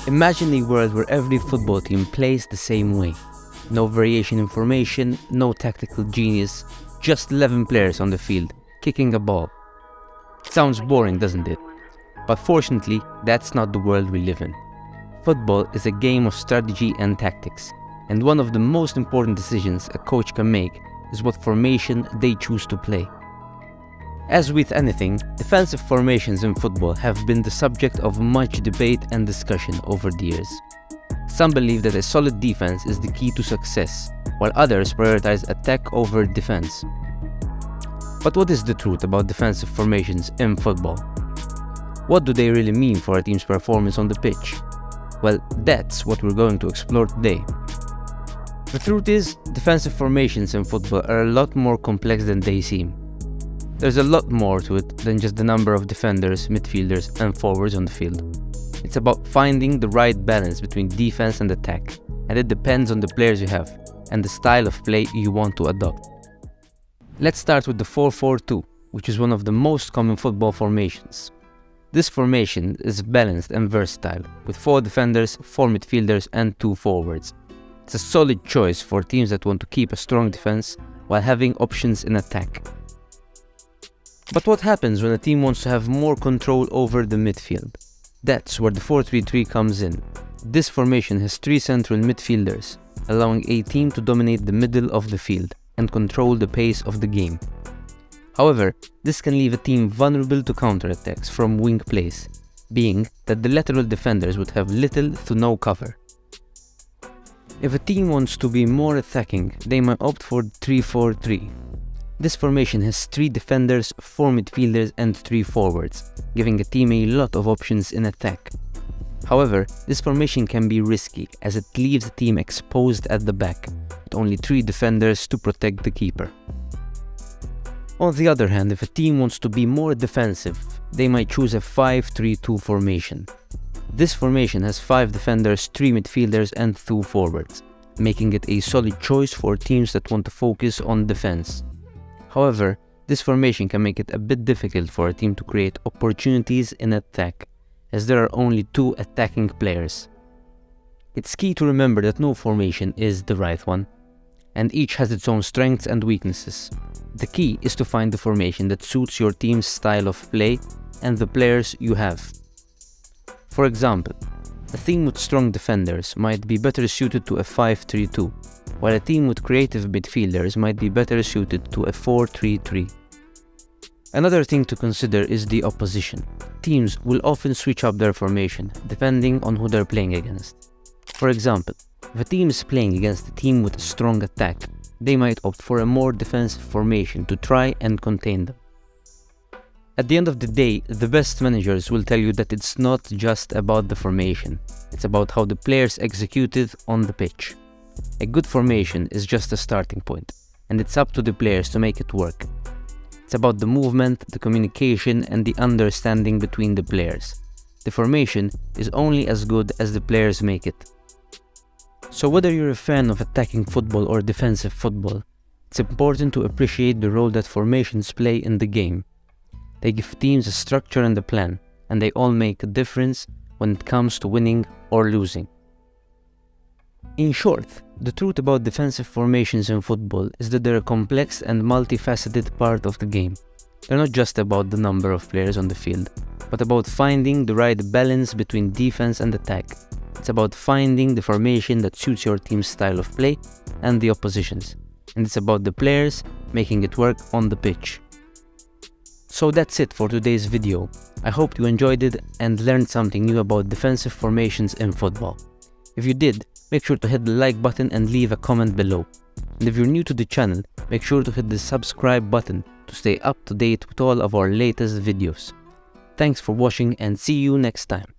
Imagine a world where every football team plays the same way. No variation in formation, no tactical genius, just 11 players on the field, kicking a ball. Sounds boring, doesn't it? But fortunately, that's not the world we live in. Football is a game of strategy and tactics, and one of the most important decisions a coach can make is what formation they choose to play. As with anything, defensive formations in football have been the subject of much debate and discussion over the years. Some believe that a solid defense is the key to success, while others prioritize attack over defense. But what is the truth about defensive formations in football? What do they really mean for a team's performance on the pitch? Well, that's what we're going to explore today. The truth is, defensive formations in football are a lot more complex than they seem. There's a lot more to it than just the number of defenders, midfielders, and forwards on the field. It's about finding the right balance between defense and attack, and it depends on the players you have and the style of play you want to adopt. Let's start with the 4-4-2, which is one of the most common football formations. This formation is balanced and versatile, with 4 defenders, 4 midfielders, and 2 forwards. It's a solid choice for teams that want to keep a strong defense while having options in attack. But what happens when a team wants to have more control over the midfield? That's where the 4-3-3 comes in. This formation has 3 central midfielders, allowing a team to dominate the middle of the field and control the pace of the game. However, this can leave a team vulnerable to counterattacks from wing plays, being that the lateral defenders would have little to no cover. If a team wants to be more attacking, they might opt for 3-4-3. This formation has 3 defenders, 4 midfielders, and 3 forwards, giving a team a lot of options in attack. However, this formation can be risky as it leaves the team exposed at the back, with only 3 defenders to protect the keeper. On the other hand, if a team wants to be more defensive, they might choose a 5-3-2 formation. This formation has 5 defenders, 3 midfielders, and 2 forwards, making it a solid choice for teams that want to focus on defense. However, this formation can make it a bit difficult for a team to create opportunities in attack, as there are only 2 attacking players. It's key to remember that no formation is the right one, and each has its own strengths and weaknesses. The key is to find the formation that suits your team's style of play and the players you have. For example, a team with strong defenders might be better suited to a 5-3-2, while a team with creative midfielders might be better suited to a 4-3-3. Another thing to consider is the opposition. Teams will often switch up their formation depending on who they're playing against. For example, if a team is playing against a team with a strong attack, they might opt for a more defensive formation to try and contain them. At the end of the day, the best managers will tell you that it's not just about the formation, it's about how the players execute it on the pitch. A good formation is just a starting point, and it's up to the players to make it work. It's about the movement, the communication, and the understanding between the players. The formation is only as good as the players make it. So whether you're a fan of attacking football or defensive football, it's important to appreciate the role that formations play in the game. They give teams a structure and a plan, and they all make a difference when it comes to winning or losing. In short, the truth about defensive formations in football is that they're a complex and multifaceted part of the game. They're not just about the number of players on the field, but about finding the right balance between defense and attack. It's about finding the formation that suits your team's style of play and the opposition's. And it's about the players making it work on the pitch. So that's it for today's video. I hope you enjoyed it and learned something new about defensive formations in football. If you did, make sure to hit the like button and leave a comment below. And if you're new to the channel, make sure to hit the subscribe button to stay up to date with all of our latest videos. Thanks for watching and see you next time.